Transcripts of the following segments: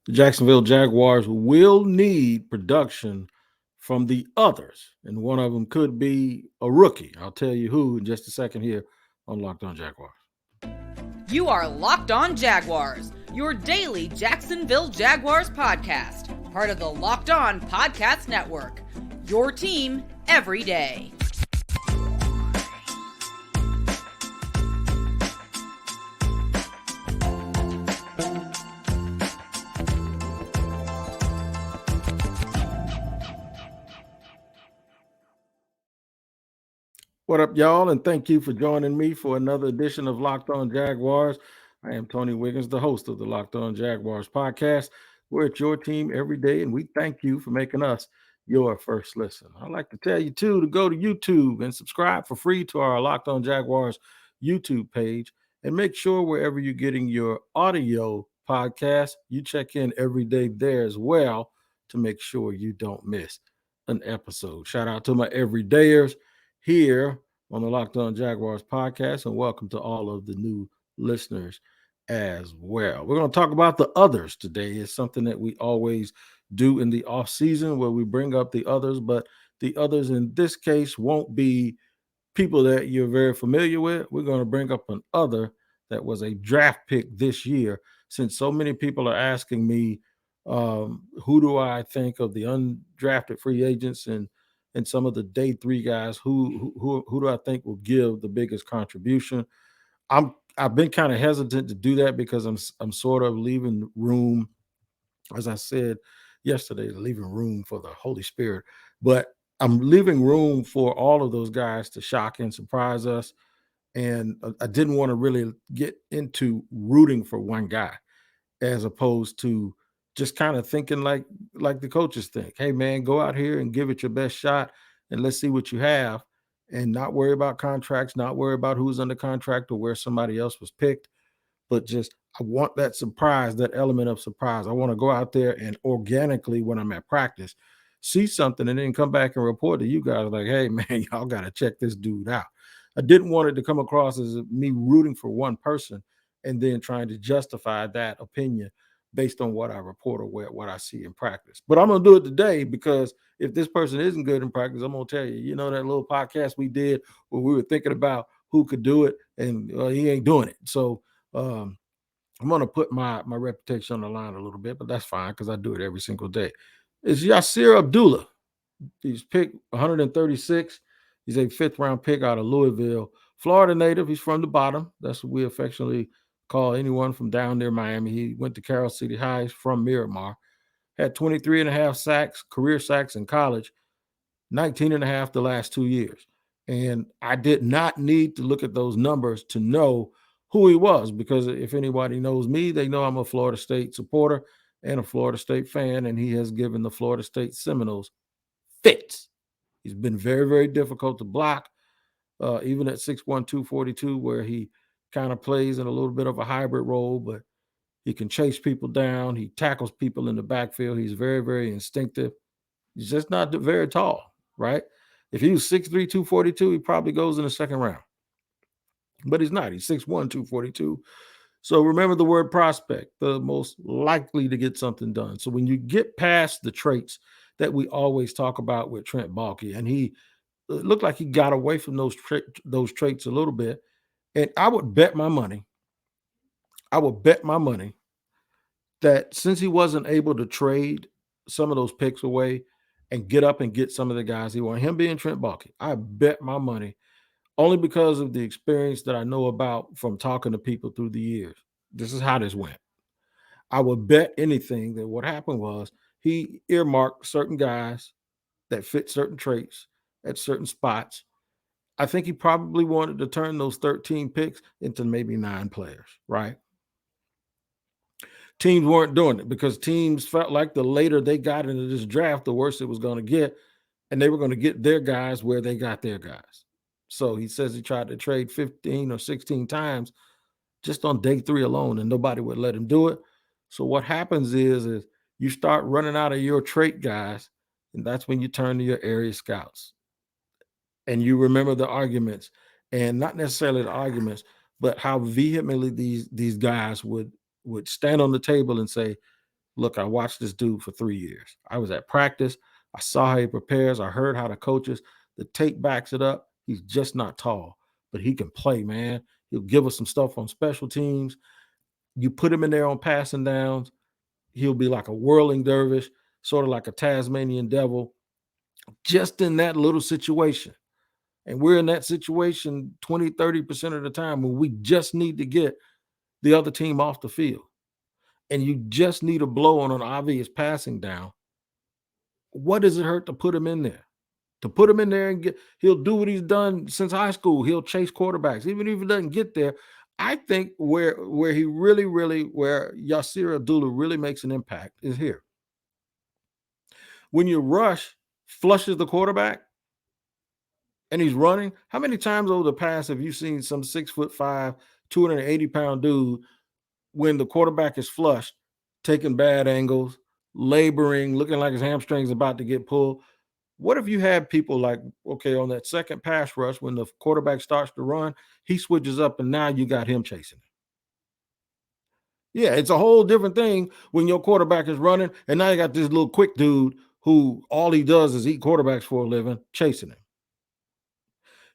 The Jacksonville Jaguars will need production from the others, and one of them could be a rookie. I'll tell you who in just a second here on Locked On Jaguars. You are Locked On Jaguars, your daily Jacksonville Jaguars podcast, part of the Locked On Podcast Network, your team every day. What up, y'all? And thank you for joining me for another edition of Locked On Jaguars. I am Tony Wiggins, the host of the Locked On Jaguars podcast. We're at your team every day, and we thank you for making us your first listen. I'd like to tell you, too, to go to YouTube and subscribe for free to our Locked On Jaguars YouTube page. And make sure wherever you're getting your audio podcast, you check in every day there as well to make sure you don't miss an episode. Shout out to my everydayers here on the Locked On Jaguars podcast, and welcome to all of the new listeners as well. We're going to talk about the others today. It's something that we always do in the off season where we bring up the others, but the others in this case won't be people that you're very familiar with. We're going to bring up an other that was a draft pick this year, since so many people are asking me, who do I think of the undrafted free agents and some of the day three guys, who do I think will give the biggest contribution? I've been kind of hesitant to do that because I'm sort of leaving room, as I said yesterday, leaving room for the Holy Spirit, but I'm leaving room for all of those guys to shock and surprise us. And I didn't want to really get into rooting for one guy, as opposed to just kind of thinking like the coaches think. Hey man, go out here and give it your best shot, and let's see what you have, and not worry about contracts, not worry about who's under contract or where somebody else was picked, but just I want that surprise, that element of surprise. I want to go out there and organically, when I'm at practice, see something and then come back and report to you guys like, hey man, y'all got to check this dude out. I didn't want it to come across as me rooting for one person and then trying to justify that opinion based on what I report or what I see in practice. But I'm going to do it today, because if this person isn't good in practice, I'm going to tell you, that little podcast we did where we were thinking about who could do it, and he ain't doing it. So I'm going to put my reputation on the line a little bit, but that's fine because I do it every single day. It's Yasir Abdullah. He's picked 136. He's a fifth-round pick out of Louisville, Florida native. He's from the bottom. That's what we affectionately call anyone from down near Miami. He went to Carroll City High. He's from Miramar. Had 23 and a half sacks, career sacks in college, 19 and a half the last 2 years. And I did not need to look at those numbers to know who he was, because if anybody knows me, they know I'm a Florida State supporter and a Florida State fan, and he has given the Florida State Seminoles fits. He's been very, very difficult to block, even at 6'1", 242, where he kind of plays in a little bit of a hybrid role, but he can chase people down. He tackles people in the backfield. He's very, very instinctive. He's just not very tall, right? If he was 6'3", 242, he probably goes in the second round. But he's not. He's 6'1", 242. So remember the word prospect, the most likely to get something done. So when you get past the traits that we always talk about with Trent Baalke, and he looked like he got away from those traits a little bit, and I would bet my money that since he wasn't able to trade some of those picks away and get up and get some of the guys he wanted, him being Trent Baalke, I bet my money, only because of the experience that I know about from talking to people through the years. This is how this went. I would bet anything that what happened was he earmarked certain guys that fit certain traits at certain spots. I think he probably wanted to turn those 13 picks into maybe 9 players, right? Teams weren't doing it because teams felt like the later they got into this draft, the worse it was going to get, and they were going to get their guys where they got their guys. So he says he tried to trade 15 or 16 times just on day 3 alone, and nobody would let him do it. So what happens is you start running out of your trait guys, and that's when you turn to your area scouts. And you remember the arguments, and not necessarily the arguments, but how vehemently these guys would stand on the table and say, Look, I watched this dude for 3 years. I was at practice. I saw how he prepares. I heard how the coaches, the tape backs it up. He's just not tall, but he can play, man. He'll give us some stuff on special teams. You put him in there on passing downs, he'll be like a whirling dervish, sort of like a Tasmanian devil, just in that little situation. And we're in that situation 20, 30% of the time when we just need to get the other team off the field. And you just need a blow on an obvious passing down. What does it hurt to put him in there? To put him in there and he'll do what he's done since high school. He'll chase quarterbacks, even if he doesn't get there. I think where he where Yasir Abdullah really makes an impact is here. When you rush flushes the quarterback and he's running, how many times over the past have you seen some 6'5", 280-pound dude when the quarterback is flushed, taking bad angles, laboring, looking like his hamstring's about to get pulled? What if you had people like, okay, on that second pass rush, when the quarterback starts to run, he switches up and now you got him chasing him. Yeah, it's a whole different thing when your quarterback is running and now you got this little quick dude who all he does is eat quarterbacks for a living, chasing him.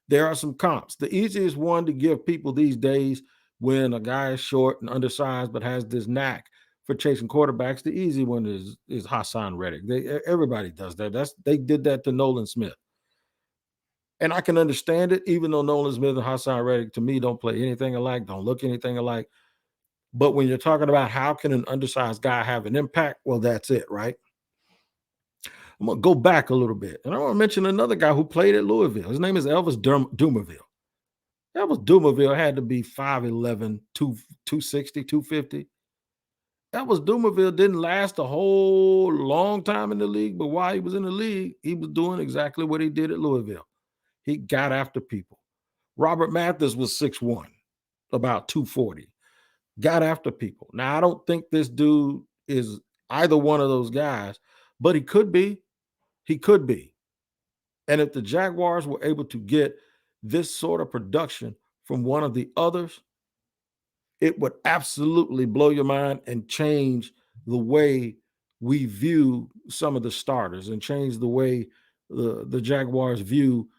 There are some comps. The easiest one to give people these days when a guy is short and undersized but has this knack for chasing quarterbacks, the easy one is Hassan Reddick. Everybody does that. They did that to Nolan Smith. And I can understand it, even though Nolan Smith and Hassan Reddick, to me, don't play anything alike, don't look anything alike. But when you're talking about how can an undersized guy have an impact, well, that's it, right? I'm going to go back a little bit. And I want to mention another guy who played at Louisville. His name is Elvis Dumerville. Elvis Dumerville had to be 5'11", 260, 250. Elvis Dumerville didn't last a whole long time in the league, but while he was in the league, he was doing exactly what he did at Louisville. He got after people. Robert Mathis was 6'1", about 240. Got after people. Now, I don't think this dude is either one of those guys, but he could be. He could be. And if the Jaguars were able to get this sort of production from one of the others, it would absolutely blow your mind and change the way we view some of the starters and change the way the Jaguars view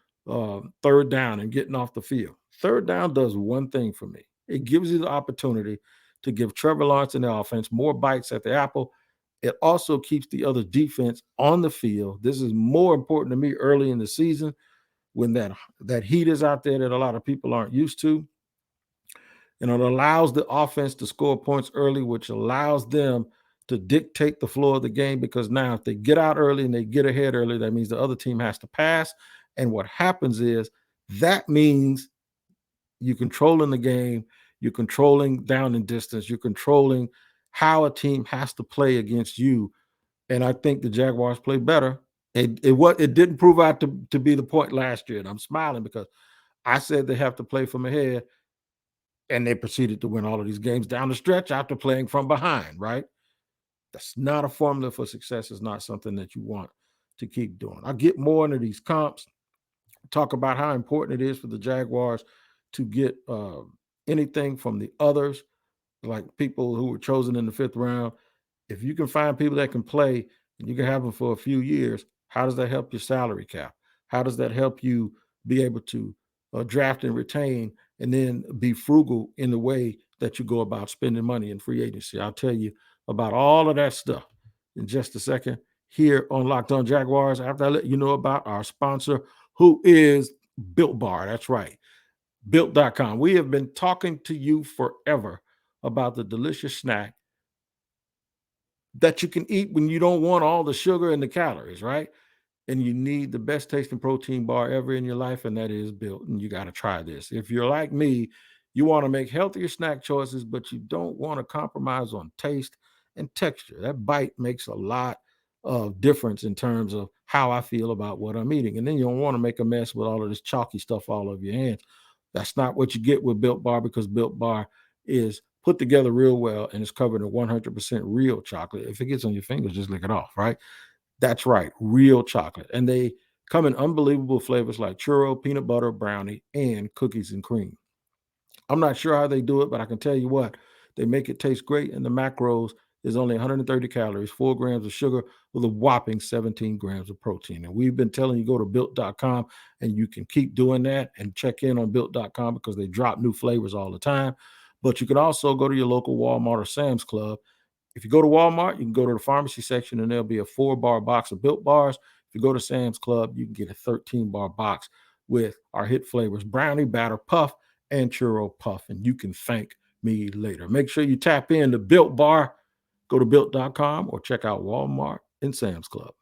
third down and getting off the field. Third down does one thing for me. It gives you the opportunity to give Trevor Lawrence and the offense more bites at the apple. It also keeps the other defense on the field. This is more important to me early in the season when that heat is out there that a lot of people aren't used to. And it allows the offense to score points early, which allows them to dictate the flow of the game, because now if they get out early and they get ahead early, that means the other team has to pass. And what happens is that means you're controlling the game, you're controlling down and distance, you're controlling how a team has to play against you. And I think the Jaguars play better. It didn't prove out to be the point last year. And I'm smiling because I said they have to play from ahead. And they proceeded to win all of these games down the stretch after playing from behind, right? That's not a formula for success. It's not something that you want to keep doing. I'll get more into these comps, talk about how important it is for the Jaguars to get anything from the others, like people who were chosen in the 5th round. If you can find people that can play and you can have them for a few years, how does that help your salary cap? How does that help you be able to draft and retain and then be frugal in the way that you go about spending money in free agency? I'll tell you about all of that stuff in just a second here on Locked On Jaguars, after I let you know about our sponsor, who is Built Bar. That's right, Built.com. We have been talking to you forever about the delicious snack that you can eat when you don't want all the sugar and the calories, right? And you need the best tasting protein bar ever in your life, and that is Built. And you got to try this. If you're like me, you want to make healthier snack choices, but you don't want to compromise on taste and texture. That bite makes a lot of difference in terms of how I feel about what I'm eating. And then you don't want to make a mess with all of this chalky stuff all over your hands. That's not what you get with Built Bar, because Built Bar is put together real well and it's covered in 100% real chocolate. If it gets on your fingers, just lick it off, right? That's right, real chocolate. And they come in unbelievable flavors like churro, peanut butter, brownie, and cookies and cream. I'm not sure how they do it, but I can tell you what, They make it taste great, and the macros is only 130 calories, 4 grams of sugar with a whopping 17 grams of protein. And we've been telling you go to built.com, and you can keep doing that and check in on built.com because they drop new flavors all the time. But you can also go to your local Walmart or Sam's Club. If you go to Walmart, you can go to the pharmacy section and there'll be a 4-bar box of Built Bars. If you go to Sam's Club, you can get a 13-bar box with our hit flavors, Brownie Batter Puff and Churro Puff, and you can thank me later. Make sure you tap in to Built Bar. Go to built.com or check out Walmart and Sam's Club.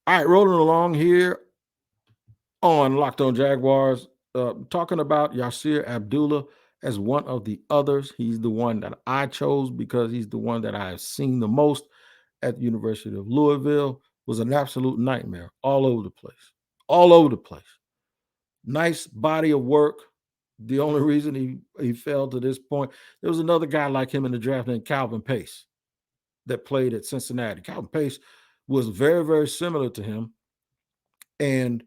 All right, rolling along here on Locked On Jaguars, talking about Yasir Abdullah as one of the others. He's the one that I chose because he's the one that I have seen the most at the University of Louisville. Was an absolute nightmare all over the place. All over the place. Nice body of work. The only reason he fell to this point, there was another guy like him in the draft named Calvin Pace that played at Cincinnati. Calvin Pace was very, very similar to him. And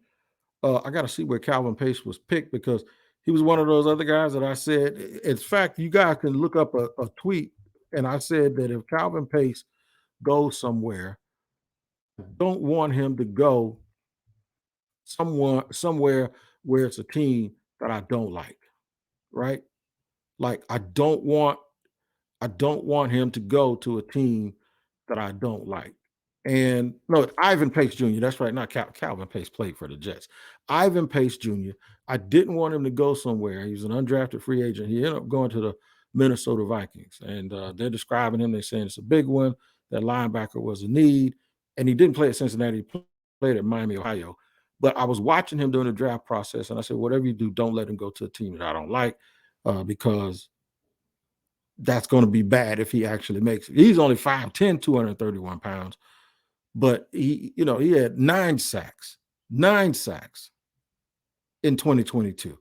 I got to see where Calvin Pace was picked because he was one of those other guys that I said, in fact, you guys can look up a tweet. And I said that if Calvin Pace goes somewhere, I don't want him to go somewhere where it's a team that I don't like, right? Like I don't want him to go to a team that I don't like. And no, Ivan Pace Jr. That's right, not Calvin Pace played for the Jets. Ivan Pace Jr. I didn't want him to go somewhere. He was an undrafted free agent. He ended up going to the Minnesota Vikings, and they're describing him. They're saying it's a big one. That linebacker was a need, and he didn't play at Cincinnati. He played at Miami, Ohio. But I was watching him during the draft process, and I said, whatever you do, don't let him go to a team that I don't like, because that's going to be bad if he actually makes it. He's only 5'10", 231 pounds. But he had 9 sacks in 2022.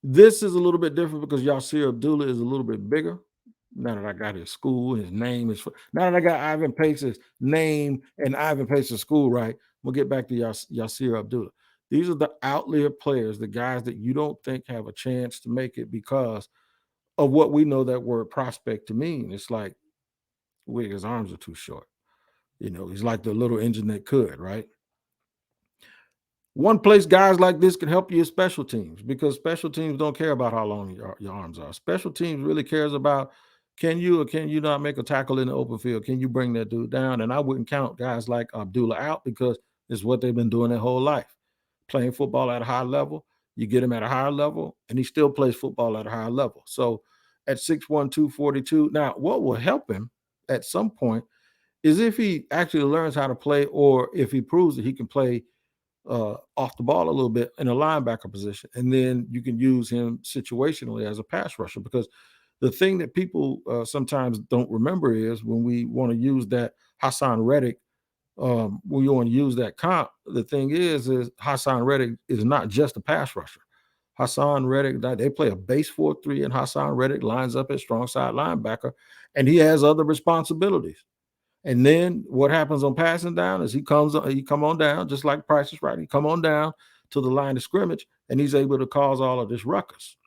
This is a little bit different because Yasir Abdullah is a little bit bigger. Now that I got his school, his name is. Now that I got Ivan Pace's name and Ivan Pace's school right, we'll get back to Yasir Abdullah. These are the outlier players, the guys that you don't think have a chance to make it because of what we know that word prospect to mean. It's like, his arms are too short. He's like the little engine that could, right? One place guys like this can help you is special teams because special teams don't care about how long your arms are. Special teams really cares about can you or can you not make a tackle in the open field? Can you bring that dude down? And I wouldn't count guys like Abdullah out because it's what they've been doing their whole life. Playing football at a high level, you get him at a higher level, and he still plays football at a higher level. So at 6'1", 242, now what will help him at some point is if he actually learns how to play or if he proves that he can play off the ball a little bit in a linebacker position. And then you can use him situationally as a pass rusher because the thing that people sometimes don't remember is when we want to use that Hassan Reddick, we want to use that comp. The thing is Hassan Reddick is not just a pass rusher. Hassan Reddick, they play a base 4-3, and Hassan Reddick lines up at strong side linebacker, and he has other responsibilities. And then what happens on passing down is he come on down, just like Price is Right. He come on down to the line of scrimmage, and he's able to cause all of this ruckus.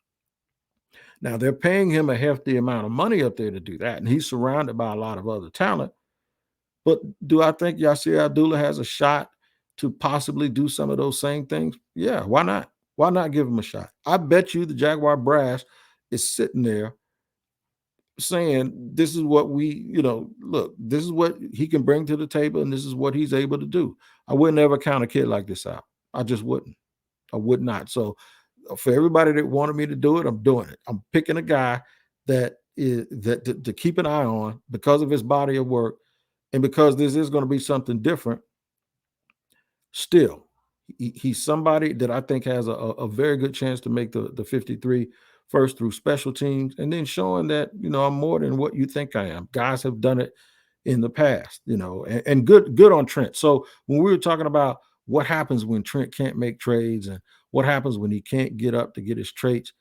Now, they're paying him a hefty amount of money up there to do that, and he's surrounded by a lot of other talent. But do I think Yasir Abdullah has a shot to possibly do some of those same things? Yeah, why not? Why not give him a shot? I bet you the Jaguar brass is sitting there saying this is what look, this is what he can bring to the table and this is what he's able to do. I would never count a kid like this out. I just wouldn't. I would not. So for everybody that wanted me to do it, I'm doing it. I'm picking a guy that to keep an eye on because of his body of work and because this is going to be something different. Still, he's somebody that I think has a very good chance to make the 53 first through special teams, and then showing that, I'm more than what you think I am. Guys have done it in the past, and good on Trent. So when we were talking about what happens when Trent can't make trades and what happens when he can't get up to get his traits,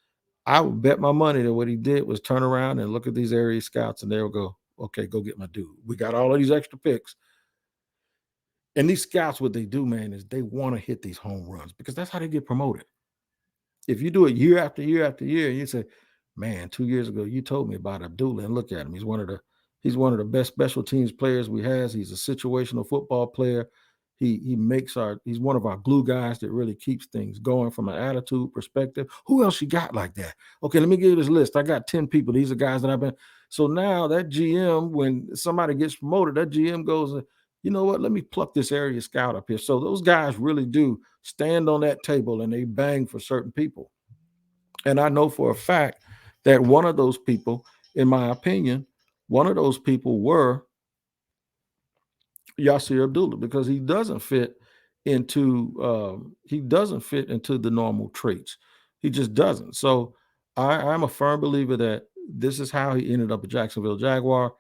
I would bet my money that what he did was turn around and look at these area scouts and they'll go, okay, go get my dude. We got all of these extra picks. And these scouts, what they do, man, is they want to hit these home runs because that's how they get promoted. If you do it year after year after year, and you say, Man, 2 years ago, you told me about Abdullah, and look at him. He's one of the best special teams players we has. He's a situational football player. He's one of our glue guys that really keeps things going from an attitude perspective. Who else you got like that? Okay, let me give you this list. I got 10 people. These are guys that I've been. So now that GM, when somebody gets promoted, that GM goes, you know what? Let me pluck this area scout up here. So those guys really do stand on that table and they bang for certain people. And I know for a fact that one of those people, in my opinion, one of those people were Yasir Abdullah, because he doesn't fit into the normal traits. He just doesn't. So I'm a firm believer that this is how he ended up a Jacksonville Jaguar.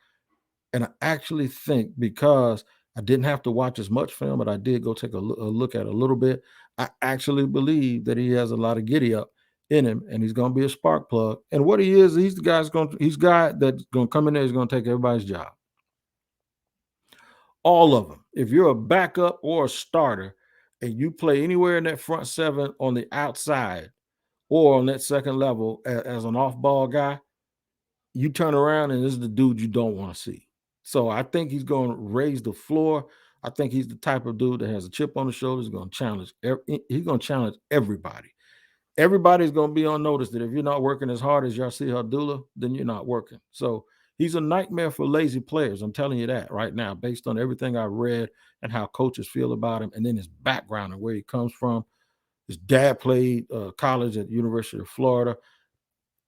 And I actually think, because I didn't have to watch as much film, but I did go take a look at a little bit. I actually believe that he has a lot of giddy up in him, and he's going to be a spark plug. And what he is, he's guy that's going to come in there. He's going to take everybody's job, all of them. If you're a backup or a starter, and you play anywhere in that front seven on the outside or on that second level as an off-ball guy, you turn around and this is the dude you don't want to see. So I think he's going to raise the floor. I think he's the type of dude that has a chip on his shoulder. He's going to challenge. He's going to challenge everybody. Everybody's going to be on notice that if you're not working as hard as Yasir Abdullah, then you're not working. So he's a nightmare for lazy players. I'm telling you that right now, based on everything I read and how coaches feel about him, and then his background and where he comes from. His dad played college at the University of Florida.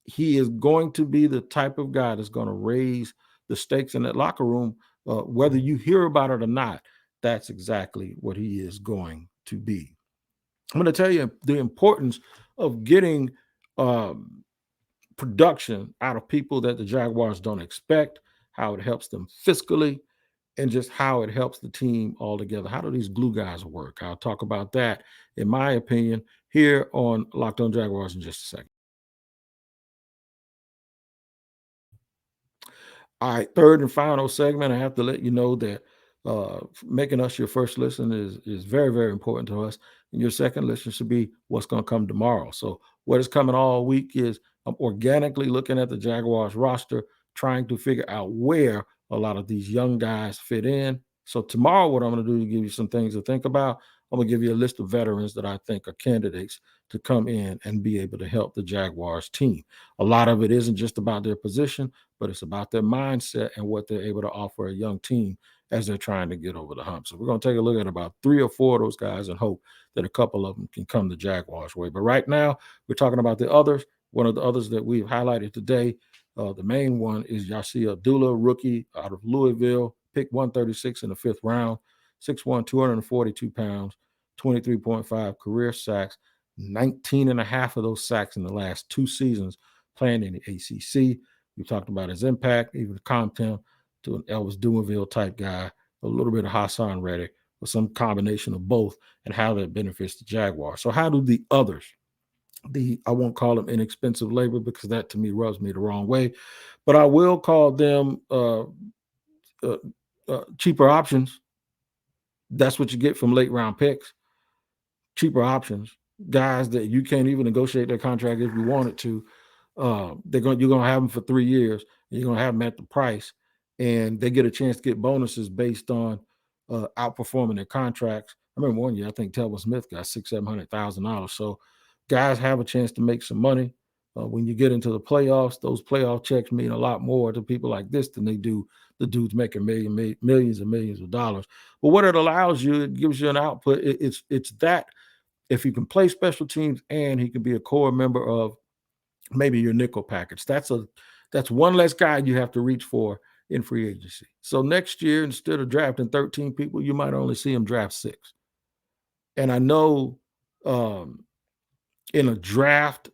He is going to be the type of guy that's going to raise the stakes in that locker room, whether you hear about it or not. That's exactly what he is going to be. I'm going to tell you the importance of getting production out of people that the Jaguars don't expect, how it helps them fiscally, and just how it helps the team all together. How do these glue guys work? I'll talk about that, in my opinion, here on Locked On Jaguars in just a second. All right, third and final segment. I have to let you know that making us your first listen is very, very important to us. And your second listen should be what's going to come tomorrow. So what is coming all week is I'm organically looking at the Jaguars roster, trying to figure out where a lot of these young guys fit in. So tomorrow, what I'm going to do is give you some things to think about. I'm going to give you a list of veterans that I think are candidates to come in and be able to help the Jaguars team. A lot of it isn't just about their position, but it's about their mindset and what they're able to offer a young team as they're trying to get over the hump. So we're going to take a look at about 3 or 4 of those guys and hope that a couple of them can come the Jaguars' way. But right now, we're talking about the others. One of the others that we've highlighted today, the main one is Yasir Abdullah, rookie out of Louisville, picked 136 in the 5th round, 6'1", 242 pounds, 23.5 career sacks, 19 and a half of those sacks in the last 2 seasons playing in the ACC. We talked about his impact, even comped him to an Elvis Dumerville type guy, a little bit of Hassan Reddick, or some combination of both, and how that benefits the Jaguars. So how do the others, I won't call them inexpensive labor because that to me rubs me the wrong way, but I will call them cheaper options. That's what you get from late round picks. Cheaper options, guys that you can't even negotiate their contract if you wanted to. You're gonna have them for 3 years. And you're gonna have them at the price, and they get a chance to get bonuses based on outperforming their contracts. I remember one year I think Telvin Smith got $600,000-$700,000. So guys have a chance to make some money. When you get into the playoffs, those playoff checks mean a lot more to people like this than they do the dudes making millions and millions of dollars. But what it allows you, it gives you an output. It's that if you can play special teams and he can be a core member of maybe your nickel package, that's one less guy you have to reach for in free agency. So next year, instead of drafting 13 people, you might only see him draft 6. And I know in a draft,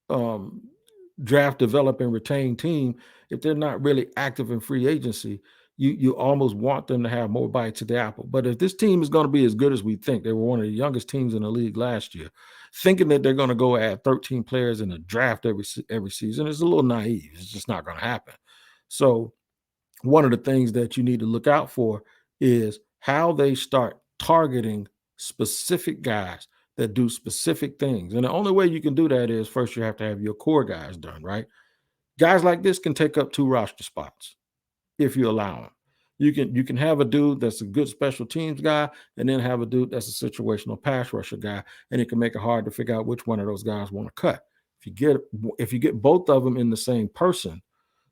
develop, and retain team, if they're not really active in free agency, you almost want them to have more bites at the apple. But if this team is going to be as good as we think, they were one of the youngest teams in the league last year, thinking that they're going to go add 13 players in the draft every season is a little naive. It's just not going to happen. So one of the things that you need to look out for is how they start targeting specific guys that do specific things. And the only way you can do that is first you have to have your core guys done, right? Guys like this can take up 2 roster spots if you allow them. You can have a dude that's a good special teams guy, and then have a dude that's a situational pass rusher guy, and it can make it hard to figure out which one of those guys want to cut. If you get both of them in the same person,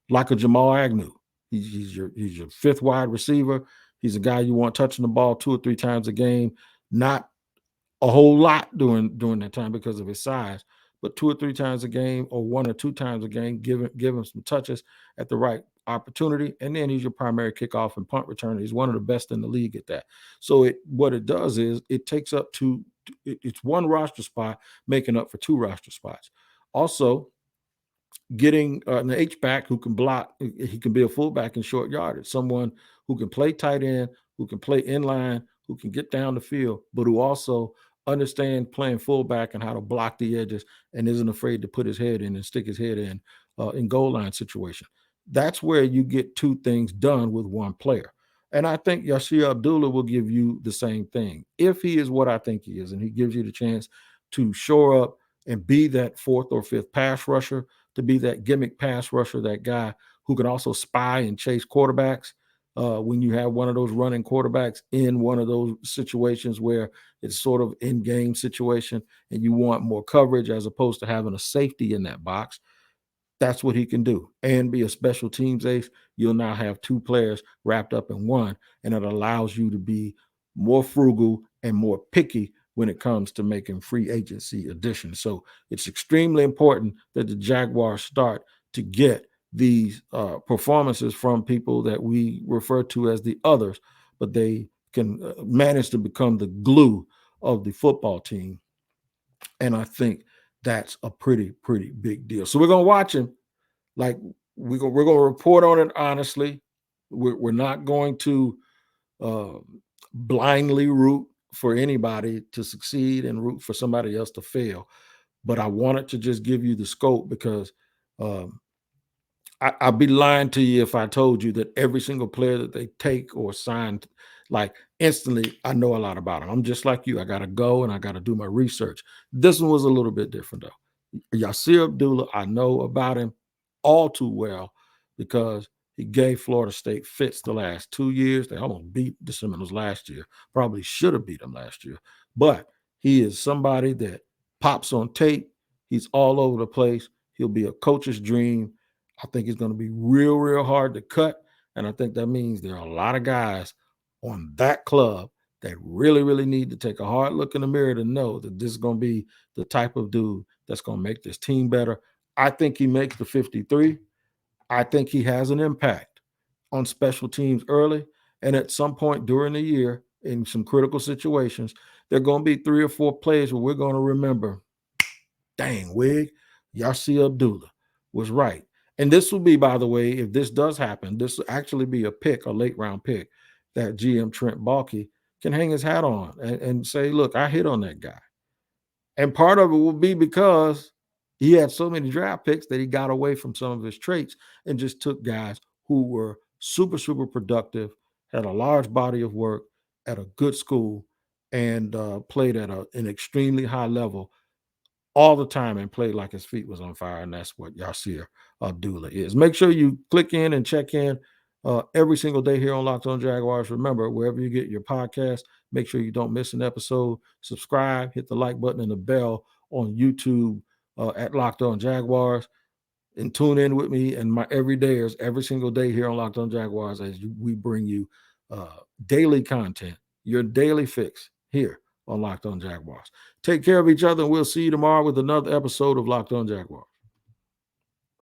like a Jamal Agnew, he's your fifth wide receiver. He's a guy you want touching the ball 2 or 3 times a game, not a whole lot during that time because of his size, but 2 or 3 times a game or 1 or 2 times a game, give him some touches at the right opportunity, and then he's your primary kickoff and punt returner. He's one of the best in the league at that. So what it does is it takes up it's 1 roster spot making up for 2 roster spots. Also, getting an H-back who can block. He can be a fullback in short yardage, someone who can play tight end, who can play inline, who can get down the field, but who also understand playing fullback and how to block the edges and isn't afraid to put his head in and stick his head in goal line situation. That's where you get 2 things done with 1 player. And I think Yasir Abdullah will give you the same thing. If he is what I think he is, and he gives you the chance to shore up and be that 4th or 5th pass rusher, to be that gimmick pass rusher, that guy who can also spy and chase quarterbacks. When you have one of those running quarterbacks in one of those situations where it's sort of in-game situation and you want more coverage as opposed to having a safety in that box, that's what he can do. And be a special teams ace. You'll now have 2 players wrapped up in 1, and it allows you to be more frugal and more picky when it comes to making free agency additions. So it's extremely important that the Jaguars start to get these performances from people that we refer to as the others, but they can manage to become the glue of the football team. And I think that's a pretty big deal. So we're going to watch him. Like, we're going to report on it honestly. We're not going to blindly root for anybody to succeed and root for somebody else to fail. But I wanted to just give you the scope because I'd be lying to you if I told you that every single player that they take or sign, like instantly, I know a lot about them. I'm just like you. I got to go and I got to do my research. This one was a little bit different though. Yasir Abdullah, I know about him all too well because he gave Florida State fits the last 2 years. They almost beat the Seminoles last year. Probably should have beat them last year. But he is somebody that pops on tape. He's all over the place. He'll be a coach's dream. I think it's going to be real hard to cut. And I think that means there are a lot of guys on that club that really need to take a hard look in the mirror to know that this is going to be the type of dude that's going to make this team better. I think he makes the 53. I think he has an impact on special teams early. And at some point during the year, in some critical situations, there are going to be 3 or 4 plays where we're going to remember, dang, Wig, Yasir Abdullah was right. And this will be, by the way, if this does happen, this will actually be a pick, a late round pick that GM Trent Baalke can hang his hat on and say, look, I hit on that guy. And part of it will be because he had so many draft picks that he got away from some of his traits and just took guys who were super productive, had a large body of work at a good school, and played at an extremely high level all the time and played like his feet was on fire. And that's what Yasir Abdullah is. Make sure you click in and check in every single day here on Locked On Jaguars. Remember, wherever you get your podcast, make sure you don't miss an episode. Subscribe, hit the like button and the bell on YouTube at Locked On Jaguars. And tune in with me and my everydayers every single day here on Locked On Jaguars as we bring you daily content, your daily fix here on Locked On Jaguars. Take care of each other, and we'll see you tomorrow with another episode of Locked On Jaguars.